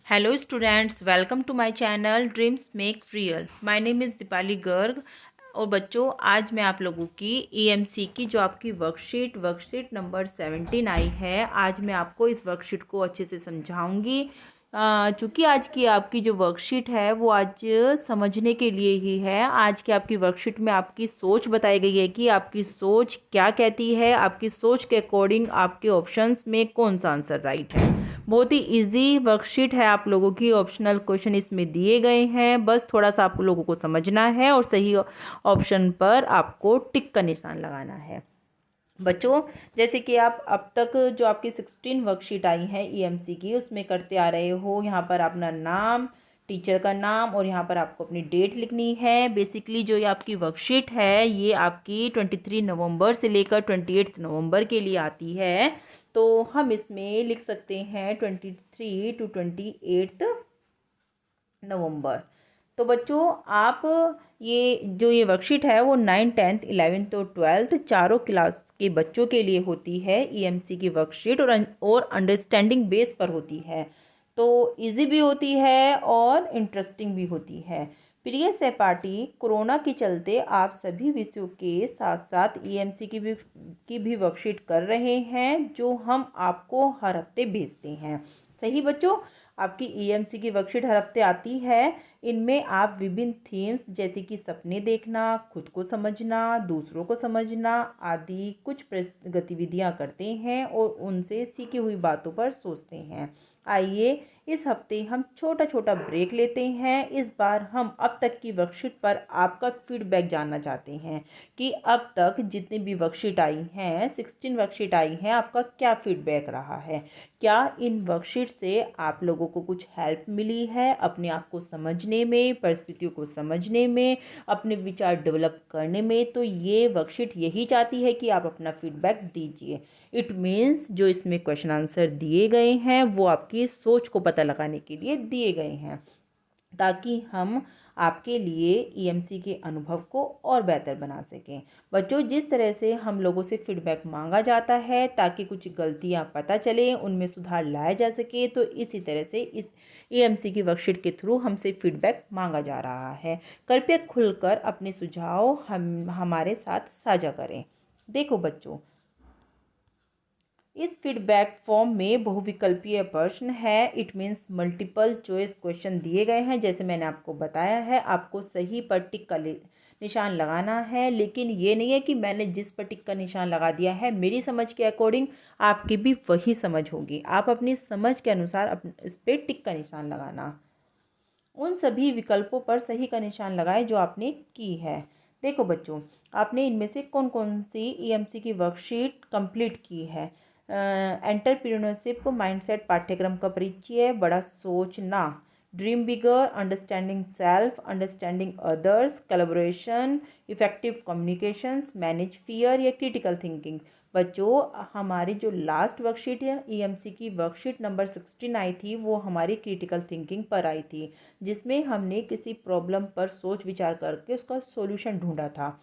Hello students, welcome to my channel dreams make real. My name is Deepali Garg. और बच्चों, आज मैं आप लोगों की ईएमसी की जो आपकी वर्कशीट नंबर 17 आई है, आज मैं आपको इस वर्कशीट को अच्छे से समझाऊंगी। चूँकि आज की आपकी जो वर्कशीट है वो आज समझने के लिए ही है। आज की आपकी वर्कशीट में आपकी सोच बताई गई है कि आपकी सोच क्या कहती है, आपकी सोच के अकॉर्डिंग आपके ऑप्शंस में कौन सा आंसर राइट है। बहुत ही इजी वर्कशीट है आप लोगों की। ऑप्शनल क्वेश्चन इसमें दिए गए हैं, बस थोड़ा सा आप लोगों को समझना है और सही ऑप्शन पर आपको टिक का निशान लगाना है। बच्चों, जैसे कि आप अब तक जो आपकी 16 वर्कशीट आई है ईएमसी की, उसमें करते आ रहे हो। यहाँ पर अपना नाम, टीचर का नाम और यहाँ पर आपको अपनी डेट लिखनी है। बेसिकली जो ये आपकी वर्कशीट है ये आपकी 23 नवंबर से लेकर 28 नवंबर के लिए आती है। तो हम इसमें लिख सकते हैं 23 टू 28 नवंबर। तो बच्चों, आप ये वर्कशीट है वो 9, 10th, 11th और 12th चारों क्लास के बच्चों के लिए होती है। ईएमसी की वर्कशीट और अंडरस्टैंडिंग बेस पर होती है। तो इजी भी होती है और इंटरेस्टिंग भी होती है। प्रिय सहपाठी, कोरोना के चलते आप सभी विषयों के साथ साथ ईएमसी की भी वर्कशीट कर रहे हैं, जो हम आपको हर हफ्ते भेजते हैं। सही बच्चों, आपकी ईएमसी की वर्कशीट हर हफ्ते आती है। इनमें आप विभिन्न थीम्स जैसे कि सपने देखना, खुद को समझना, दूसरों को समझना आदि कुछ गतिविधियां करते हैं और उनसे सीखी हुई बातों पर सोचते हैं। आइए इस हफ्ते हम छोटा छोटा ब्रेक लेते हैं। इस बार हम अब तक की वर्कशीट पर आपका फीडबैक जानना चाहते हैं कि अब तक जितनी भी वर्कशीट आई हैं, 16 वर्कशीट आई हैं, आपका क्या फीडबैक रहा है। क्या इन वर्कशीट से आप लोगों को कुछ हेल्प मिली है अपने आप को समझने में, परिस्थितियों को समझने में, अपने विचार डेवलप करने में। तो ये वर्कशीट यही चाहती है कि आप अपना फीडबैक दीजिए। इट मीन्स जो इसमें क्वेश्चन आंसर दिए गए हैं वो आपकी सोच को पता लगाने के लिए दिए गए हैं, ताकि हम आपके लिए ईएमसी के अनुभव को और बेहतर बना सकें। बच्चों, जिस तरह से हम लोगों से फीडबैक मांगा जाता है ताकि कुछ गलतियां पता चलें, उनमें सुधार लाया जा सके, तो इसी तरह से इस ईएमसी की वर्कशीट के थ्रू हमसे फीडबैक मांगा जा रहा है। कृपया खुलकर अपने सुझाव हमारे साथ साझा करें। देखो बच्चों, इस फीडबैक फॉर्म में बहुविकल्पीय प्रश्न है। It means multiple choice question दिए गए हैं। जैसे मैंने आपको बताया है, आपको सही पर टिक का निशान लगाना है। लेकिन ये नहीं है कि मैंने जिस पर टिक का निशान लगा दिया है, मेरी समझ के अकॉर्डिंग आपकी भी वही समझ होगी। आप अपनी समझ के अनुसार इस पर टिक का निशान लगाना। उन सभी विकल्पों पर सही का निशान लगाएं जो आपने की है। देखो बच्चों, आपने इनमें से कौन कौन सी ईएमसी की वर्कशीट कंप्लीट की है। एंटरप्रेन्योरशिप माइंडसेट पाठ्यक्रम का परिचय, बड़ा सोचना, dream bigger, understanding self, understanding others, collaboration, effective communications, manage fear या क्रिटिकल थिंकिंग। बच्चों, हमारी जो लास्ट वर्कशीट है ईएमसी की वर्कशीट नंबर 16 आई थी, वो हमारी क्रिटिकल थिंकिंग पर आई थी, जिसमें हमने किसी प्रॉब्लम पर सोच विचार करके उसका सॉल्यूशन ढूंढा था।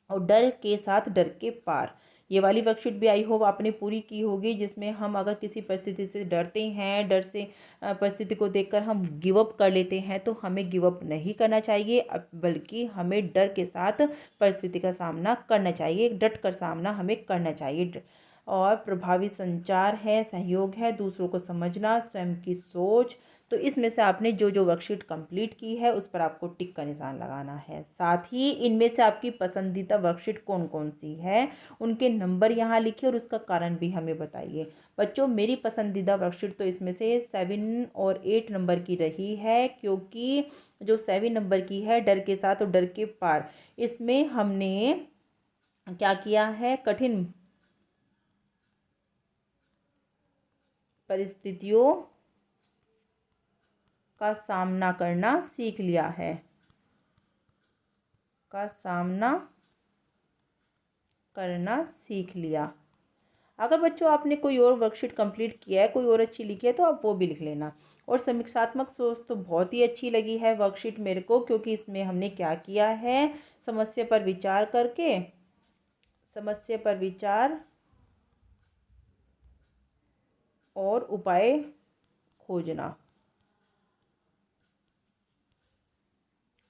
और डर के साथ डर के पार, ये वाली वर्कशीट भी आई होप आपने पूरी की होगी, जिसमें हम अगर किसी परिस्थिति से डरते हैं, डर से परिस्थिति को देखकर हम गिव अप कर लेते हैं, तो हमें गिव अप नहीं करना चाहिए, बल्कि हमें डर के साथ परिस्थिति का सामना करना चाहिए। डट कर सामना हमें करना चाहिए। और प्रभावी संचार है, सहयोग है, दूसरों को समझना, स्वयं की सोच। तो इसमें से आपने जो जो वर्कशीट कंप्लीट की है उस पर आपको टिक का निशान लगाना है। साथ ही इनमें से आपकी पसंदीदा वर्कशीट कौन कौन सी है, उनके नंबर यहाँ लिखिए और उसका कारण भी हमें बताइए। बच्चों, मेरी पसंदीदा वर्कशीट तो इसमें से 7 और 8 नंबर की रही है, क्योंकि जो 7 नंबर की है, डर के साथ और डर के पार, इसमें हमने क्या किया है, कठिन परिस्थितियों का सामना करना सीख लिया है। का सामना करना सीख लिया। अगर बच्चों आपने कोई और वर्कशीट कंप्लीट किया है, कोई और अच्छी लिखी है, तो आप वो भी लिख लेना। और समीक्षात्मक सोच तो बहुत ही अच्छी लगी है वर्कशीट मेरे को, क्योंकि इसमें हमने क्या किया है, समस्या पर विचार करके, समस्या पर विचार और उपाय खोजना,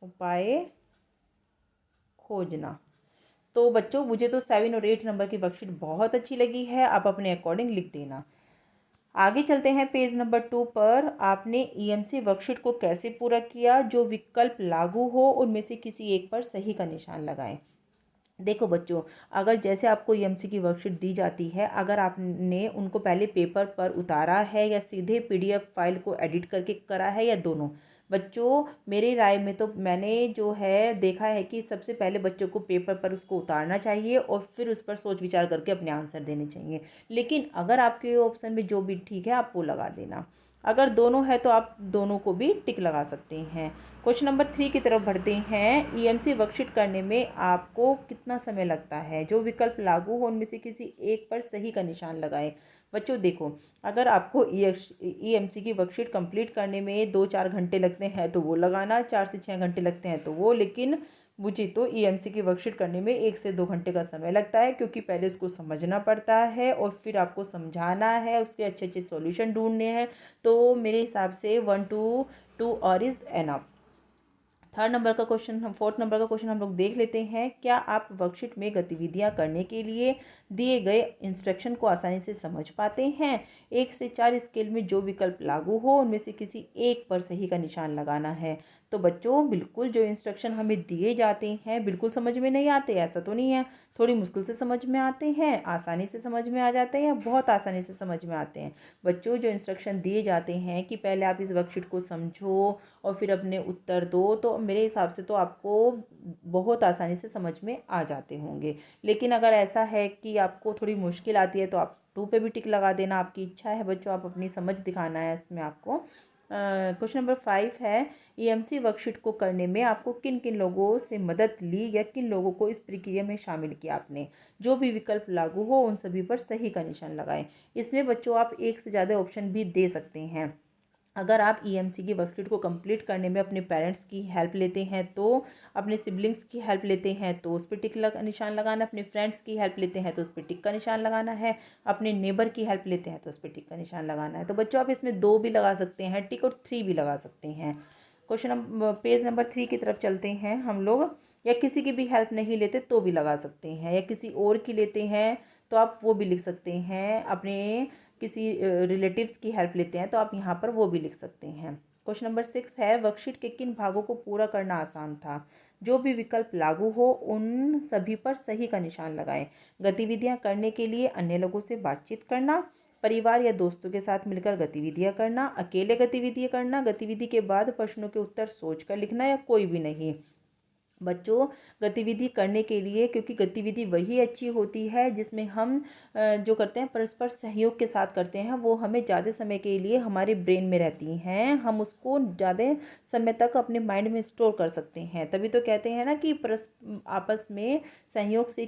उपाय खोजना। तो बच्चों मुझे तो 7 और 8 नंबर की वर्कशीट बहुत अच्छी लगी है, आप अपने अकॉर्डिंग लिख देना। आगे चलते हैं पेज नंबर 2 पर। आपने ईएमसी वर्कशीट को कैसे पूरा किया? जो विकल्प लागू हो उनमें से किसी एक पर सही का निशान लगाएं। देखो बच्चों, अगर जैसे आपको ईएमसी की वर्कशीट दी जाती है, अगर आपने उनको पहले पेपर पर उतारा है या सीधे पीडीएफ फाइल को एडिट करके करा है या दोनों, बच्चों मेरी राय में तो मैंने जो है देखा है कि सबसे पहले बच्चों को पेपर पर उसको उतारना चाहिए और फिर उस पर सोच विचार करके अपने आंसर देने चाहिए। लेकिन अगर आपके ऑप्शन में जो भी ठीक है आप वो लगा देना। अगर दोनों है तो आप दोनों को भी टिक लगा सकते हैं। क्वेश्चन नंबर 3 की तरफ बढ़ते हैं। ईएमसी वर्कशीट करने में आपको कितना समय लगता है? जो विकल्प लागू हो उनमें से किसी एक पर सही का निशान लगाएं। बच्चों देखो, अगर आपको ईएमसी की वर्कशीट कंप्लीट करने में 2-4 घंटे लगते हैं तो वो लगाना, 4 से 6 घंटे लगते हैं तो वो। लेकिन मुझे तो ईएमसी की वर्कशीट करने में 1 से 2 घंटे का समय लगता है, क्योंकि पहले उसको समझना पड़ता है और फिर आपको समझाना है, उसके अच्छे अच्छे सॉल्यूशन ढूंढने हैं। तो मेरे हिसाब से 1 to 2 our is enough. Fourth number का क्वेश्चन हम लोग देख लेते हैं। क्या आप वर्कशीट में गतिविधियां करने के लिए दिए गए इंस्ट्रक्शन को आसानी से समझ पाते हैं? 1 से 4 स्केल में जो विकल्प लागू हो उनमें से किसी एक पर सही का निशान लगाना है। तो बच्चों बिल्कुल जो इंस्ट्रक्शन हमें दिए जाते हैं बिल्कुल समझ में नहीं आते, ऐसा तो नहीं है। थोड़ी मुश्किल से समझ में आते हैं, आसानी से समझ में आ जाते हैं या बहुत आसानी से समझ में आते हैं। बच्चों जो इंस्ट्रक्शन दिए जाते हैं कि पहले आप इस वर्कशीट को समझो और फिर अपने उत्तर दो, तो मेरे हिसाब से तो आपको बहुत आसानी से समझ में आ जाते होंगे। लेकिन अगर ऐसा है कि आपको थोड़ी मुश्किल आती है तो आप 2 पे भी टिक लगा देना, आपकी इच्छा है बच्चों, आप अपनी समझ दिखाना है इसमें आपको। क्वेश्चन नंबर 5 है, ईएमसी वर्कशीट को करने में आपको किन किन लोगों से मदद ली या किन लोगों को इस प्रक्रिया में शामिल किया आपने? जो भी विकल्प लागू हो उन सभी पर सही का निशान लगाएं। इसमें बच्चों आप एक से ज़्यादा ऑप्शन भी दे सकते हैं। अगर आप ईएमसी की वर्कशीट को कंप्लीट करने में अपने पेरेंट्स की हेल्प लेते हैं तो, अपने सिबलिंग्स की हेल्प लेते हैं तो उस पर टिक निशान लगाना, अपने फ्रेंड्स की हेल्प लेते हैं तो उस पर टिक का निशान लगाना है, अपने नेबर की हेल्प लेते हैं तो उस पर टिक का निशान लगाना है। तो बच्चों आप इसमें 2 भी लगा सकते हैं टिक और 3 भी लगा सकते हैं। क्वेश्चन नंबर पेज नंबर 3 की तरफ चलते हैं हम लोग। या किसी की भी हेल्प नहीं लेते तो भी लगा सकते हैं, या किसी और की लेते हैं तो आप वो भी लिख सकते हैं, अपने किसी रिलेटिव्स की हेल्प लेते हैं तो आप यहाँ पर वो भी लिख सकते हैं। क्वेश्चन नंबर 6 है, वर्कशीट के किन भागों को पूरा करना आसान था? जो भी विकल्प लागू हो उन सभी पर सही का निशान लगाएं। गतिविधियां करने के लिए अन्य लोगों से बातचीत करना, परिवार या दोस्तों के साथ मिलकर गतिविधियां करना, अकेले गतिविधियां करना, गतिविधि के बाद प्रश्नों के उत्तर सोचकर लिखना, या कोई भी नहीं। बच्चों गतिविधि करने के लिए, क्योंकि गतिविधि वही अच्छी होती है जिसमें हम जो करते हैं परस्पर सहयोग के साथ करते हैं, वो हमें ज़्यादा समय के लिए हमारे ब्रेन में रहती हैं, हम उसको ज़्यादा समय तक अपने माइंड में स्टोर कर सकते हैं। तभी तो कहते हैं ना कि आपस में सहयोग से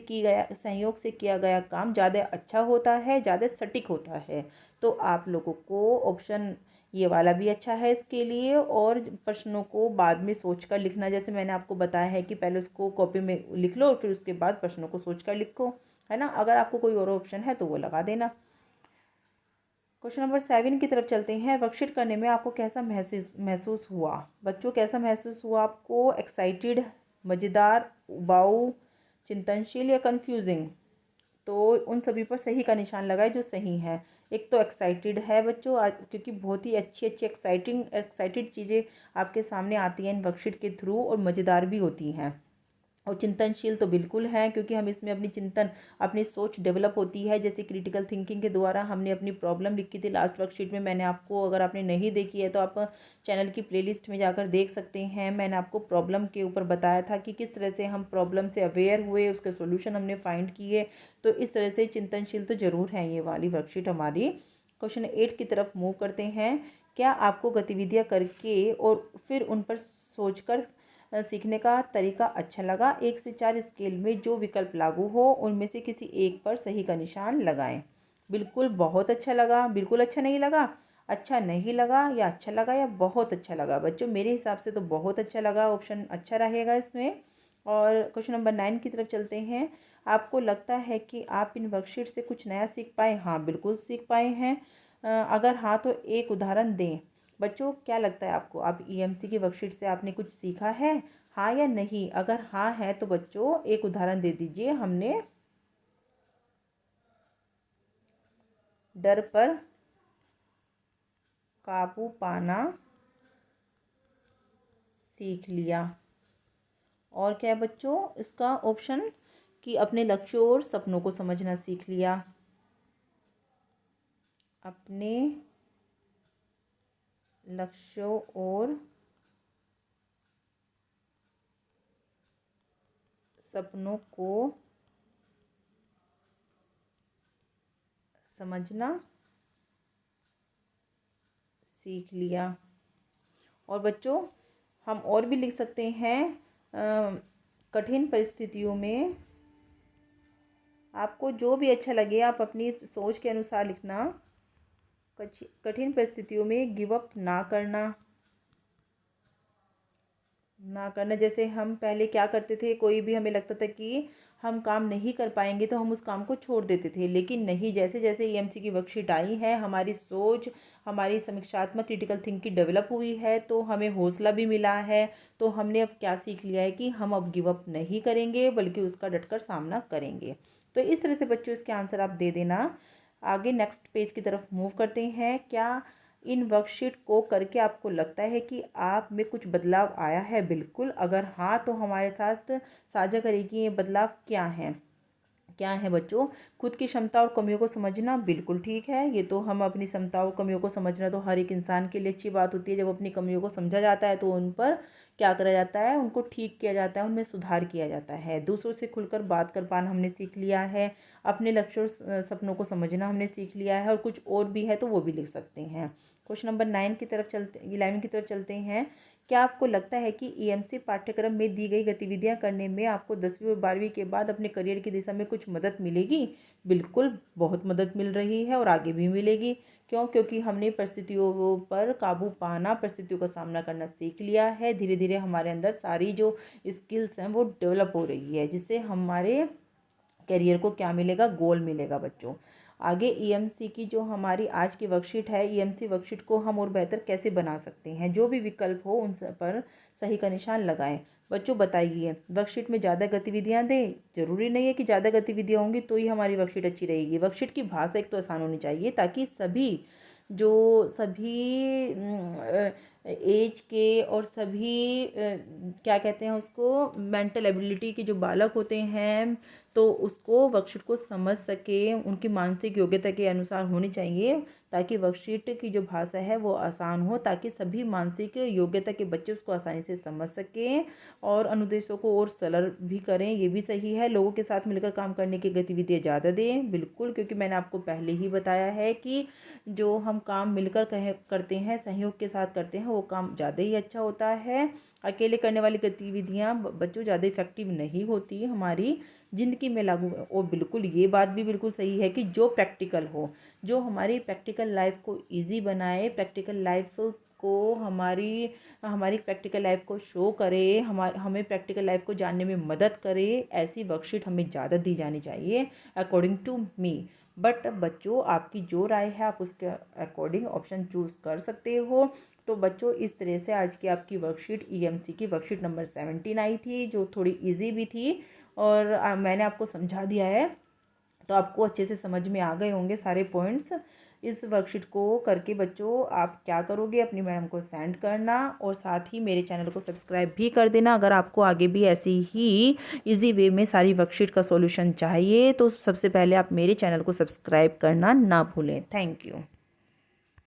किया गया काम ज़्यादा अच्छा होता है, ज़्यादा सटीक होता है। तो आप लोगों को ऑप्शन ये वाला भी अच्छा है इसके लिए। और प्रश्नों को बाद में सोचकर लिखना, जैसे मैंने आपको बताया है कि पहले उसको कॉपी में लिख लो और फिर उसके बाद प्रश्नों को सोचकर लिखो, है ना। अगर आपको कोई और ऑप्शन है तो वो लगा देना। क्वेश्चन नंबर 7 की तरफ चलते हैं। वर्कशीट करने में आपको कैसा महसूस हुआ? बच्चों कैसा महसूस हुआ आपको? एक्साइटेड, मज़ेदार, उबाऊ, चिंतनशील या कन्फ्यूजिंग? तो उन सभी पर सही का निशान लगाए जो सही है। एक तो एक्साइटेड है बच्चों, क्योंकि बहुत ही अच्छी अच्छी एक्साइटेड चीज़ें आपके सामने आती हैं इन वर्कशीट के थ्रू, और मज़ेदार भी होती हैं। और चिंतनशील तो बिल्कुल है, क्योंकि हम इसमें अपनी सोच डेवलप होती है। जैसे क्रिटिकल थिंकिंग के द्वारा हमने अपनी प्रॉब्लम लिखी थी लास्ट वर्कशीट में, मैंने आपको, अगर आपने नहीं देखी है तो आप चैनल की प्लेलिस्ट में जाकर देख सकते हैं। मैंने आपको प्रॉब्लम के ऊपर बताया था कि किस तरह से हम प्रॉब्लम से अवेयर हुए, उसके सोल्यूशन हमने फाइंड किए। तो इस तरह से चिंतनशील तो ज़रूर है ये वाली वर्कशीट हमारी। क्वेश्चन 8 की तरफ मूव करते हैं। क्या आपको गतिविधियाँ करके और फिर उन पर सोचकर सीखने का तरीका अच्छा लगा? 1 से 4 स्केल में जो विकल्प लागू हो उनमें से किसी एक पर सही का निशान लगाएं। बिल्कुल बहुत अच्छा लगा, बिल्कुल अच्छा नहीं लगा, अच्छा नहीं लगा, या अच्छा लगा, या बहुत अच्छा लगा? बच्चों मेरे हिसाब से तो बहुत अच्छा लगा ऑप्शन अच्छा रहेगा इसमें। और क्वेश्चन नंबर 9 की तरफ चलते हैं। आपको लगता है कि आप इन वर्कशीट से कुछ नया सीख पाए? हाँ बिल्कुल सीख पाए हैं। अगर हाँ तो एक उदाहरण दें। बच्चों क्या लगता है आपको, आप ईएमसी की वर्कशीट से आपने कुछ सीखा है? हाँ या नहीं? अगर हाँ है तो बच्चों एक उदाहरण दे दीजिए। हमने डर पर काबू पाना सीख लिया। और क्या है बच्चों इसका ऑप्शन? कि अपने लक्ष्यों और सपनों को समझना सीख लिया। अपने लक्ष्यों और सपनों को समझना सीख लिया। और बच्चों हम और भी लिख सकते हैं, कठिन परिस्थितियों में आपको जो भी अच्छा लगे आप अपनी सोच के अनुसार लिखना। कठिन परिस्थितियों में गिव अप ना करना। जैसे हम पहले क्या करते थे, कोई भी हमें लगता था कि हम काम नहीं कर पाएंगे तो हम उस काम को छोड़ देते थे, लेकिन नहीं, जैसे जैसे ईएमसी की वर्कशीट आई है हमारी सोच, हमारी समीक्षात्मक क्रिटिकल थिंकिंग डेवलप हुई है, तो हमें हौसला भी मिला है। तो हमने अब क्या सीख लिया है कि हम अब गिव अप नहीं करेंगे बल्कि उसका डटकर सामना करेंगे। तो इस तरह से बच्चों इसके आंसर आप दे देना। आगे नेक्स्ट पेज की तरफ मूव करते हैं। क्या इन वर्कशीट को करके आपको लगता है कि आप में कुछ बदलाव आया है? बिल्कुल, अगर हाँ तो हमारे साथ साझा करें कि ये बदलाव क्या है। क्या है बच्चों? खुद की क्षमता और कमियों को समझना, बिल्कुल ठीक है। ये तो हम अपनी क्षमता और कमियों को समझना तो हर एक इंसान के लिए अच्छी बात होती है। जब अपनी कमियों को समझा जाता है तो उन पर क्या करा जाता है, उनको ठीक किया जाता है, उनमें सुधार किया जाता है। दूसरों से खुलकर बात कर पाना हमने सीख लिया है। अपने लक्ष्यों और सपनों को समझना हमने सीख लिया है। और कुछ और भी है तो वो भी लिख सकते हैं। क्वेश्चन नंबर 9 की तरफ चलते 11 की तरफ चलते हैं। क्या आपको लगता है कि ईएमसी पाठ्यक्रम में दी गई गतिविधियां करने में आपको 10वीं और 12वीं के बाद अपने करियर की दिशा में कुछ मदद मिलेगी? बिल्कुल, बहुत मदद मिल रही है और आगे भी मिलेगी। क्यों? क्योंकि हमने परिस्थितियों पर काबू पाना, परिस्थितियों का सामना करना सीख लिया है। धीरे धीरे हमारे अंदर सारी जो स्किल्स हैं वो डेवलप हो रही है, जिससे हमारे करियर को क्या मिलेगा? गोल मिलेगा बच्चों। आगे ईएमसी की जो हमारी आज की वर्कशीट है, ईएमसी वर्कशीट को हम और बेहतर कैसे बना सकते हैं? जो भी विकल्प हो उन सब पर सही का निशान लगाएं। बच्चों बताइए, वर्कशीट में ज़्यादा गतिविधियां दें? जरूरी नहीं है कि ज़्यादा गतिविधियां होंगी तो ही हमारी वर्कशीट अच्छी रहेगी। वर्कशीट की भाषा एक तो आसान होनी चाहिए ताकि सभी एज के और सभी क्या कहते हैं उसको, मेंटल एबिलिटी के जो बालक होते हैं तो उसको वर्कशीट को समझ सके, उनकी मानसिक योग्यता के अनुसार होनी चाहिए, ताकि वर्कशीट की जो भाषा है वो आसान हो, ताकि सभी मानसिक योग्यता के बच्चे उसको आसानी से समझ सकें और अनुदेशों को और सरल भी करें। ये भी सही है। लोगों के साथ मिलकर काम करने की गतिविधियाँ ज़्यादा दें, बिल्कुल, क्योंकि मैंने आपको पहले ही बताया है कि जो हम काम मिलकर करते हैं, सहयोग के साथ करते हैं, वो काम ज़्यादा ही अच्छा होता है। अकेले करने वाली गतिविधियाँ बच्चों ज़्यादा इफेक्टिव नहीं होती हमारी ज़िंदगी में लागू। और बिल्कुल ये बात भी बिल्कुल सही है कि जो प्रैक्टिकल हो, जो हमारी प्रैक्टिकल लाइफ को इजी बनाए, प्रैक्टिकल लाइफ को हमारी हमारी प्रैक्टिकल लाइफ को शो करे, हमें प्रैक्टिकल लाइफ को जानने में मदद करे, ऐसी वर्कशीट हमें ज़्यादा दी जानी चाहिए अकॉर्डिंग टू मी। बट बच्चों आपकी जो राय है आप उसके अकॉर्डिंग ऑप्शन चूज़ कर सकते हो। तो बच्चों इस तरह से आज की आपकी वर्कशीट ईएमसी की वर्कशीट नंबर 17 आई थी, जो थोड़ी इजी भी थी और मैंने आपको समझा दिया है, तो आपको अच्छे से समझ में आ गए होंगे सारे पॉइंट्स। इस वर्कशीट को करके बच्चों आप क्या करोगे, अपनी मैडम को सेंड करना और साथ ही मेरे चैनल को सब्सक्राइब भी कर देना। अगर आपको आगे भी ऐसी ही इजी वे में सारी वर्कशीट का सॉल्यूशन चाहिए तो सबसे पहले आप मेरे चैनल को सब्सक्राइब करना ना भूलें। Thank you.